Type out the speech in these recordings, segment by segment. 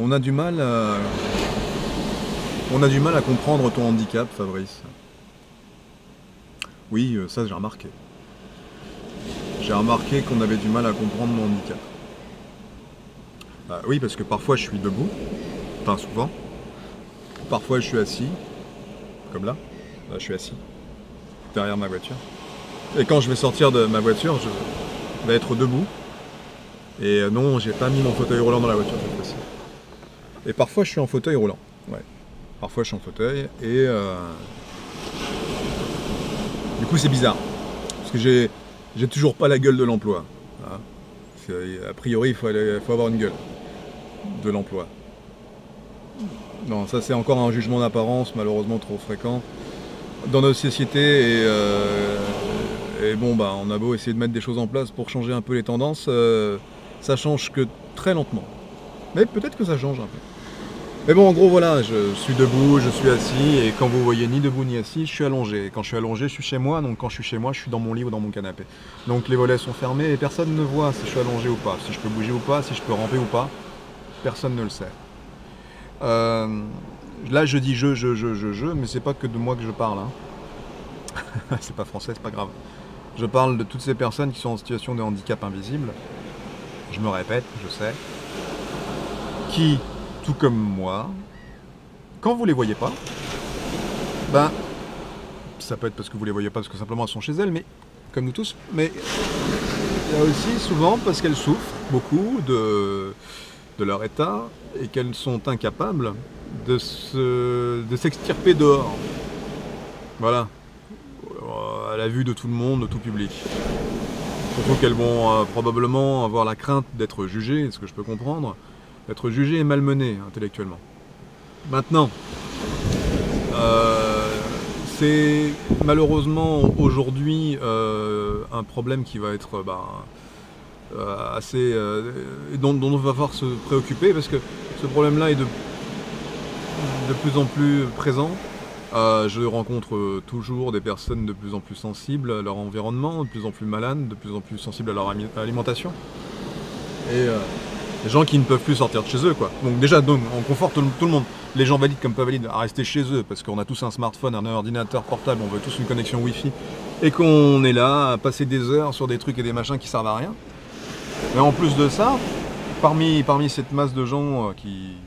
On a du mal à... On a du mal à comprendre ton handicap, Fabrice. Oui, ça j'ai remarqué. J'ai remarqué qu'on avait du mal à comprendre mon handicap. Oui, parce que parfois je suis debout, enfin souvent. Parfois je suis assis, comme là. Là je suis assis, derrière ma voiture. Et quand je vais sortir de ma voiture, je vais être debout. Et non, j'ai pas mis mon fauteuil roulant dans la voiture cette fois-ci. Et parfois je suis en fauteuil roulant. Ouais. Parfois je suis en fauteuil et du coup c'est bizarre. Parce que j'ai toujours pas la gueule de l'emploi. Hein. A priori il faut avoir une gueule de l'emploi. Non, ça c'est encore un jugement d'apparence malheureusement trop fréquent dans notre société et bon bah on a beau essayer de mettre des choses en place pour changer un peu les tendances, ça change que très lentement. Mais peut-être que ça change un peu. Mais bon, en gros, voilà, je suis debout, je suis assis, et quand vous voyez ni debout ni assis, je suis allongé. Et quand je suis allongé, je suis chez moi, donc quand je suis chez moi, je suis dans mon lit ou dans mon canapé. Donc les volets sont fermés et personne ne voit si je suis allongé ou pas, si je peux bouger ou pas, si je peux ramper ou pas, personne ne le sait. Euh, Là, je dis je, mais c'est pas que de moi que je parle. Hein. C'est pas français, c'est pas grave. Je parle de toutes ces personnes qui sont en situation de handicap invisible. Je me répète, je sais. Qui, tout comme moi, quand vous les voyez pas, ben, ça peut être parce que vous les voyez pas, parce que simplement elles sont chez elles, mais comme nous tous, mais il y a aussi souvent parce qu'elles souffrent beaucoup de leur état et qu'elles sont incapables de s'extirper dehors. Voilà, à la vue de tout le monde, de tout public. Surtout qu'elles vont probablement avoir la crainte d'être jugées, ce que je peux comprendre, d'être jugées et malmenées intellectuellement. Maintenant, c'est malheureusement aujourd'hui un problème qui va être assez dont on va falloir se préoccuper parce que ce problème-là est de plus en plus présent. Je rencontre toujours des personnes de plus en plus sensibles à leur environnement, de plus en plus malades, de plus en plus sensibles à leur alimentation. Et des gens qui ne peuvent plus sortir de chez eux, quoi. Donc déjà, on conforte tout le monde, les gens valides comme pas valides, à rester chez eux, parce qu'on a tous un smartphone, un ordinateur portable, on veut tous une connexion Wi-Fi, et qu'on est là à passer des heures sur des trucs et des machins qui servent à rien. Mais en plus de ça, parmi cette masse de gens qui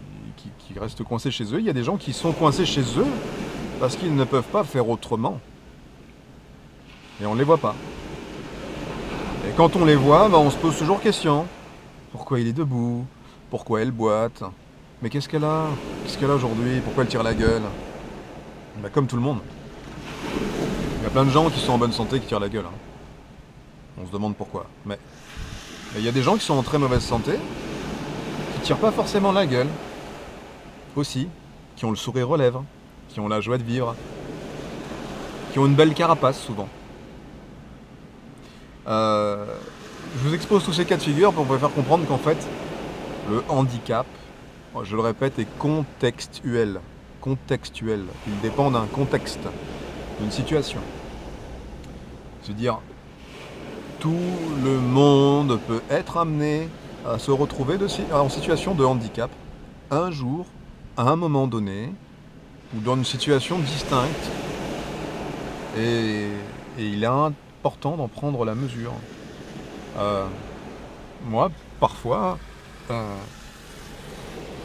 restent coincés chez eux, il y a des gens qui sont coincés chez eux parce qu'ils ne peuvent pas faire autrement. Et on ne les voit pas. Et quand on les voit, on se pose toujours question. Pourquoi il est debout? Pourquoi elle boite? Mais qu'est-ce qu'elle a? Qu'est-ce qu'elle a aujourd'hui? Pourquoi elle tire la gueule? Comme tout le monde. Il y a plein de gens qui sont en bonne santé qui tirent la gueule. Hein. On se demande pourquoi. Mais il y a des gens qui sont en très mauvaise santé qui tirent pas forcément la gueule. Aussi. Qui ont le sourire aux lèvres. Qui ont la joie de vivre. Qui ont une belle carapace souvent. Je vous expose tous ces cas de figure pour vous faire comprendre qu'en fait, le handicap, je le répète, est contextuel. Contextuel. Il dépend d'un contexte, d'une situation. C'est-à-dire, tout le monde peut être amené à se retrouver en situation de handicap un jour, à un moment donné, ou dans une situation distincte. Et il est important d'en prendre la mesure. Moi, parfois,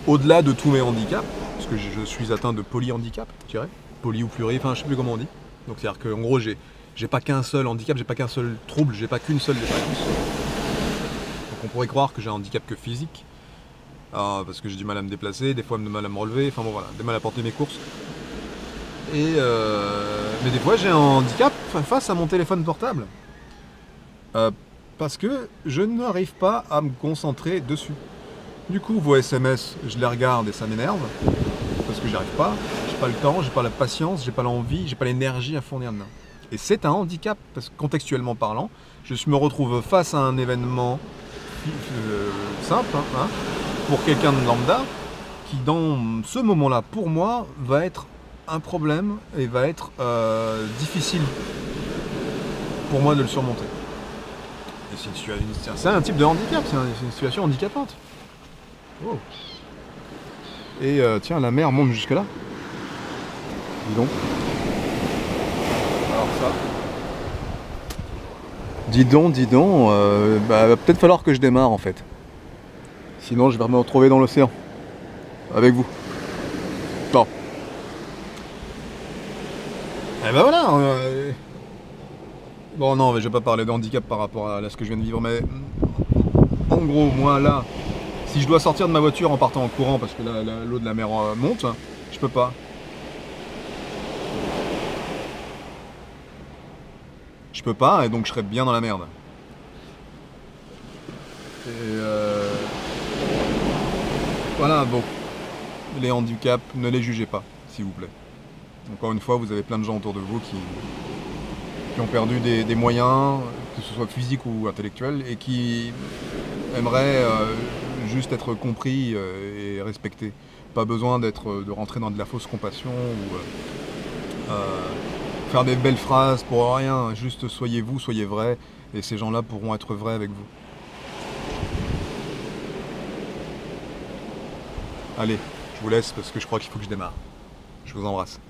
au-delà de tous mes handicaps, parce que je suis atteint de polyhandicap, je dirais, poly ou pluri, enfin je sais plus comment on dit. Donc c'est-à-dire qu'en gros, j'ai pas qu'un seul handicap, j'ai pas qu'un seul trouble, j'ai pas qu'une seule défaillance. Donc on pourrait croire que j'ai un handicap que physique, parce que j'ai du mal à me déplacer, des fois du mal à me relever, enfin bon voilà, du mal à porter mes courses. Mais des fois j'ai un handicap face à mon téléphone portable. Parce que je n'arrive pas à me concentrer dessus. Du coup, vos SMS, je les regarde et ça m'énerve, parce que j'y arrive pas, j'ai pas le temps, j'ai pas la patience, j'ai pas l'envie, j'ai pas l'énergie à fournir dedans. Et c'est un handicap, parce que contextuellement parlant, je me retrouve face à un événement simple, hein, pour quelqu'un de lambda, qui dans ce moment-là, pour moi, va être un problème et va être difficile pour moi de le surmonter. C'est un type de handicap, c'est une situation handicapante. Oh. Et tiens, la mer monte jusque là. Dis donc. Alors ça. Dis donc, bah, va peut-être falloir que je démarre en fait. Sinon je vais me retrouver dans l'océan. Avec vous. Bon. Et ben voilà. Bon non, mais je vais pas parler de handicap par rapport à ce que je viens de vivre, mais en gros, moi là, si je dois sortir de ma voiture en partant en courant parce que l'eau de la mer monte, je peux pas. Je peux pas, et donc je serais bien dans la merde. Et voilà, bon. Les handicaps, ne les jugez pas, s'il vous plaît. Encore une fois, vous avez plein de gens autour de vous qui ont perdu des moyens, que ce soit physiques ou intellectuels, et qui aimeraient juste être compris et respectés. Pas besoin de rentrer dans de la fausse compassion ou faire des belles phrases pour rien. Juste soyez vous, soyez vrai, et ces gens-là pourront être vrais avec vous. Allez, je vous laisse parce que je crois qu'il faut que je démarre. Je vous embrasse.